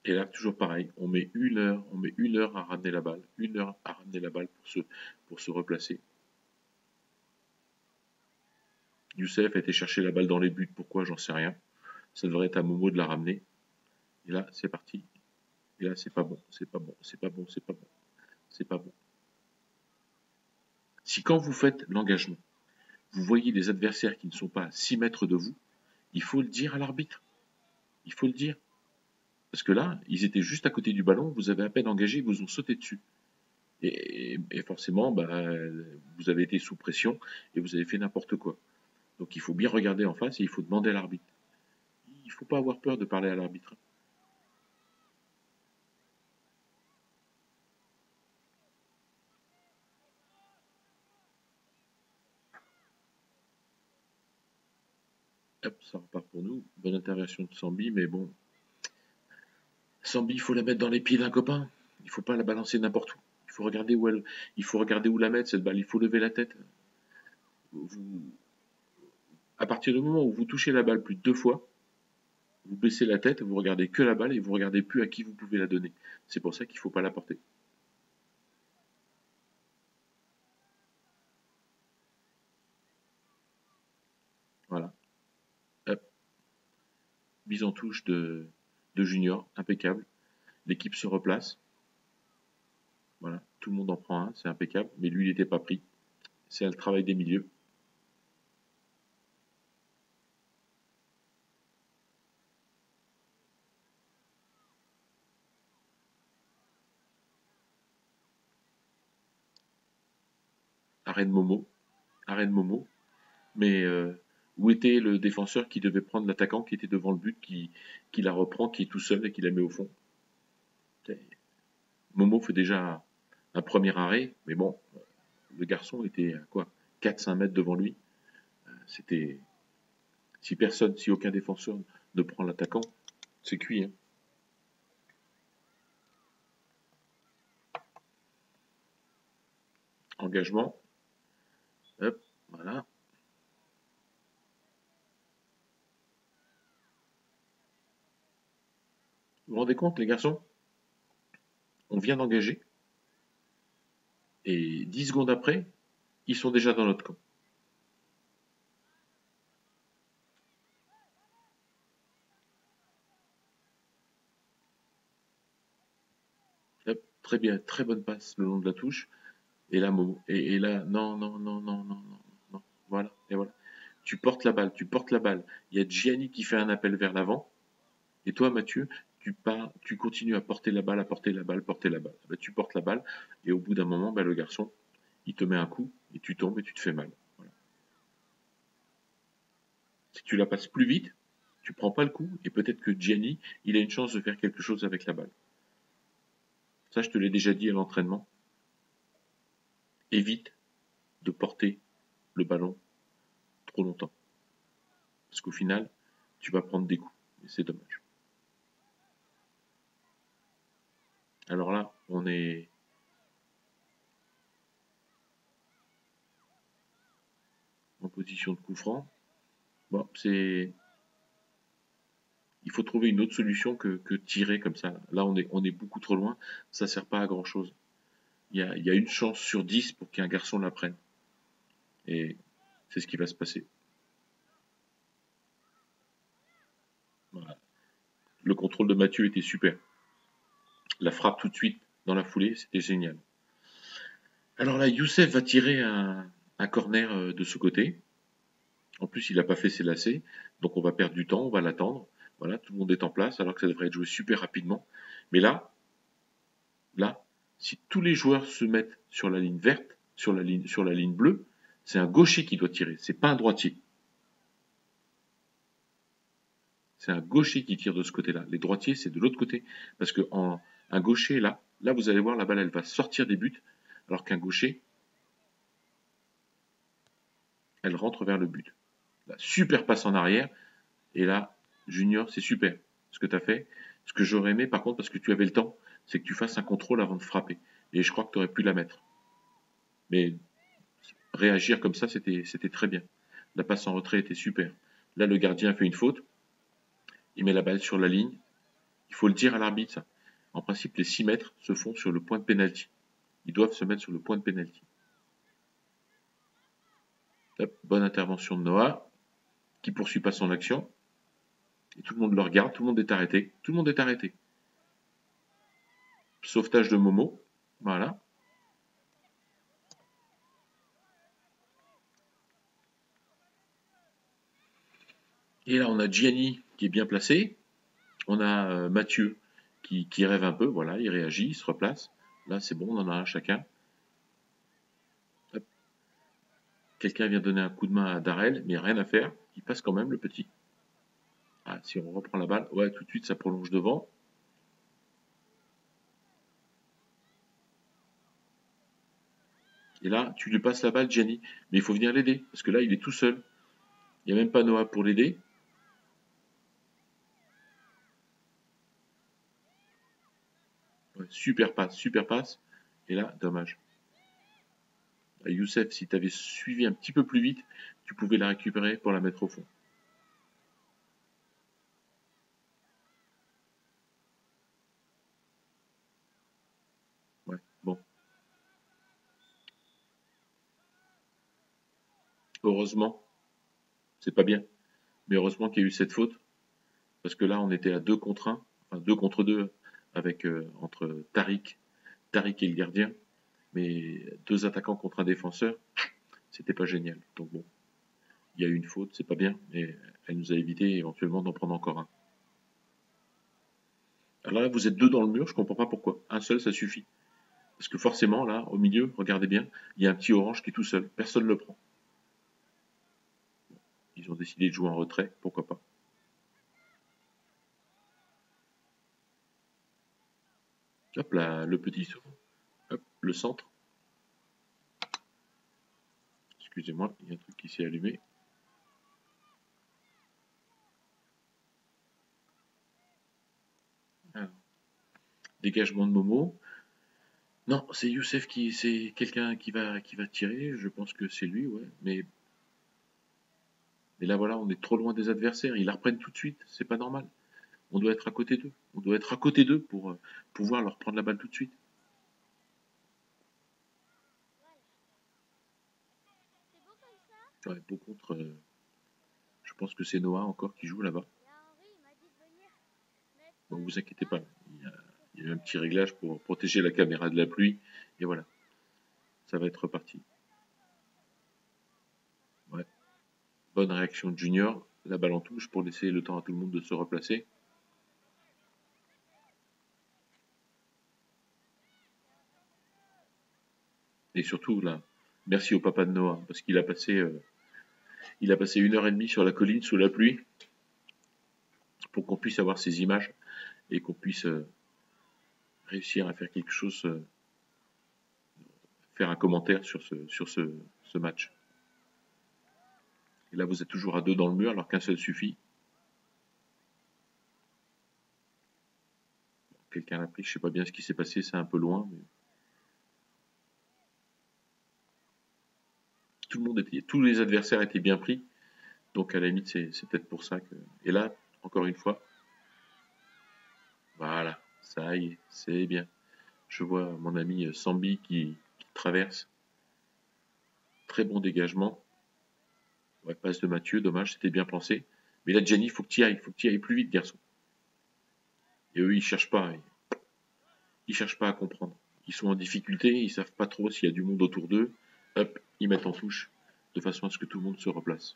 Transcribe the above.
Et là, toujours pareil, on met 1 heure à ramener la balle, 1 heure à ramener la balle pour se replacer. Youssef a été chercher la balle dans les buts, pourquoi, j'en sais rien. Ça devrait être à Momo de la ramener. Et là, c'est parti. Et là, c'est pas bon, c'est pas bon, c'est pas bon, c'est pas bon, c'est pas bon. Si quand vous faites l'engagement, vous voyez des adversaires qui ne sont pas à 6 mètres de vous, il faut le dire à l'arbitre. Il faut le dire. Parce que là, ils étaient juste à côté du ballon, vous avez à peine engagé, ils vous ont sauté dessus. Et forcément, bah, vous avez été sous pression et vous avez fait n'importe quoi. Donc il faut bien regarder en face et il faut demander à l'arbitre. Il ne faut pas avoir peur de parler à l'arbitre. Hop, ça repart pour nous. Bonne intervention de Sambi, mais bon. Sambi, il faut la mettre dans les pieds d'un copain. Il ne faut pas la balancer n'importe où. Il faut regarder où la mettre, cette balle. Il faut lever la tête. À partir du moment où vous touchez la balle plus de 2 fois, vous baissez la tête, vous regardez que la balle et vous regardez plus à qui vous pouvez la donner. C'est pour ça qu'il ne faut pas la porter. Voilà. Hop. Mise en touche de Junior, impeccable. L'équipe se replace. Voilà, tout le monde en prend un, c'est impeccable. Mais lui, il n'était pas pris. C'est le travail des milieux. Arène Momo. Arène Momo. Mais où était le défenseur qui devait prendre l'attaquant qui était devant le but, qui la reprend, qui est tout seul et qui la met au fond? Momo fait déjà un premier arrêt, mais bon, le garçon était à quoi, 4-5 mètres devant lui. C'était. Si aucun défenseur ne prend l'attaquant, c'est cuit. Hein. Engagement. Hop, voilà. Vous vous rendez compte, les garçons? On vient d'engager, et 10 secondes après, ils sont déjà dans notre camp. Hop, très bien, très bonne passe le long de la touche. Et là, Momo. Et là, non, non, non, non, non, non, non. Voilà, et voilà. Tu portes la balle, tu portes la balle. Il y a Gianni qui fait un appel vers l'avant. Et toi, Mathieu, tu continues à porter la balle, à porter la balle, porter la balle. Bah, tu portes la balle, et au bout d'un moment, bah, le garçon, il te met un coup, et tu tombes et tu te fais mal. Voilà. Si tu la passes plus vite, tu prends pas le coup, et peut-être que Gianni, il a une chance de faire quelque chose avec la balle. Ça, je te l'ai déjà dit à l'entraînement. Évite de porter le ballon trop longtemps. Parce qu'au final, tu vas prendre des coups. Et c'est dommage. Alors là, on est en position de coup franc. Bon, c'est. Il faut trouver une autre solution que tirer comme ça. Là, on est beaucoup trop loin. Ça ne sert pas à grand chose. Il y a une chance sur 10 pour qu'un garçon la prenne. Et c'est ce qui va se passer. Voilà. Le contrôle de Mathieu était super. La frappe tout de suite dans la foulée, c'était génial. Alors là, Youssef va tirer un corner de ce côté. En plus, il n'a pas fait ses lacets. Donc on va perdre du temps, on va l'attendre. Voilà, tout le monde est en place, alors que ça devrait être joué super rapidement. Mais là, si tous les joueurs se mettent sur la ligne verte, sur la ligne bleue, c'est un gaucher qui doit tirer, c'est pas un droitier. C'est un gaucher qui tire de ce côté-là. Les droitiers, c'est de l'autre côté. Parce que un gaucher, là, vous allez voir, la balle, elle va sortir des buts, alors qu'un gaucher, elle rentre vers le but. La super passe en arrière, et là, Junior, c'est super ce que tu as fait. Ce que j'aurais aimé, par contre, parce que tu avais le temps, c'est que tu fasses un contrôle avant de frapper. Et je crois que tu aurais pu la mettre. Mais réagir comme ça, c'était très bien. La passe en retrait était super. Là, le gardien fait une faute. Il met la balle sur la ligne. Il faut le dire à l'arbitre, ça. En principe, les 6 mètres se font sur le point de pénalty. Ils doivent se mettre sur le point de pénalty. Bonne intervention de Noah, qui poursuit pas son action. Et tout le monde le regarde, tout le monde est arrêté. Tout le monde est arrêté. Sauvetage de Momo. Voilà. Et là, on a Gianni qui est bien placé. On a Mathieu qui rêve un peu. Voilà, il réagit, il se replace. Là, c'est bon, on en a un chacun. Quelqu'un vient donner un coup de main à Darrell, mais rien à faire. Il passe quand même, le petit. Ah, si on reprend la balle, ouais, tout de suite, ça prolonge devant. Et là, tu lui passes la balle, Gianni. Mais il faut venir l'aider, parce que là, il est tout seul. Il n'y a même pas Noah pour l'aider. Ouais, super passe, super passe. Et là, dommage. Youssef, si tu avais suivi un petit peu plus vite, tu pouvais la récupérer pour la mettre au fond. Ouais, bon. Heureusement, c'est pas bien, mais heureusement qu'il y a eu cette faute, parce que là, on était à 2 contre 1, enfin 2 contre 2, avec entre Tariq et le gardien, mais 2 attaquants contre un défenseur, c'était pas génial. Donc bon, il y a eu une faute, c'est pas bien, mais elle nous a évité éventuellement d'en prendre encore un. Alors là, vous êtes 2 dans le mur, je comprends pas pourquoi. Un seul, ça suffit. Parce que forcément, là, au milieu, regardez bien, il y a un petit orange qui est tout seul. Personne ne le prend. Ils ont décidé de jouer en retrait, pourquoi pas. Hop là, le petit saut. Hop, le centre. Excusez-moi, il y a un truc qui s'est allumé. Alors, dégagement de Momo. Non, c'est Youssef qui, c'est quelqu'un qui va tirer. Je pense que c'est lui, ouais. Mais là, voilà, on est trop loin des adversaires. Ils la reprennent tout de suite. C'est pas normal. On doit être à côté d'eux. On doit être à côté d'eux pour pouvoir leur prendre la balle tout de suite. Ouais, pour contre, je pense que c'est Noah encore qui joue là-bas. Bon, vous inquiétez pas. Il y a un petit réglage pour protéger la caméra de la pluie. Et voilà, ça va être reparti. Ouais. Bonne réaction de Junior. La balle en touche pour laisser le temps à tout le monde de se replacer. Et surtout, là, merci au papa de Noah, parce qu'il a passé, il a passé 1 heure et demie sur la colline sous la pluie pour qu'on puisse avoir ces images et qu'on puisse réussir à faire quelque chose, faire un commentaire sur ce match. Et là, vous êtes toujours à 2 dans le mur alors qu'un seul suffit. Quelqu'un l'a pris, je sais pas bien ce qui s'est passé, c'est un peu loin. Mais... tous les adversaires étaient bien pris. Donc à la limite, c'est peut-être pour ça que. Et là, encore une fois, voilà, ça y est, c'est bien. Je vois mon ami Sambi qui traverse. Très bon dégagement. Ouais, passe de Mathieu, dommage, c'était bien pensé. Mais là, Gianni, faut que tu ailles plus vite, garçon. Et eux, ils cherchent pas à comprendre. Ils sont en difficulté, ils savent pas trop s'il y a du monde autour d'eux. Hop, ils mettent en touche, de façon à ce que tout le monde se replace.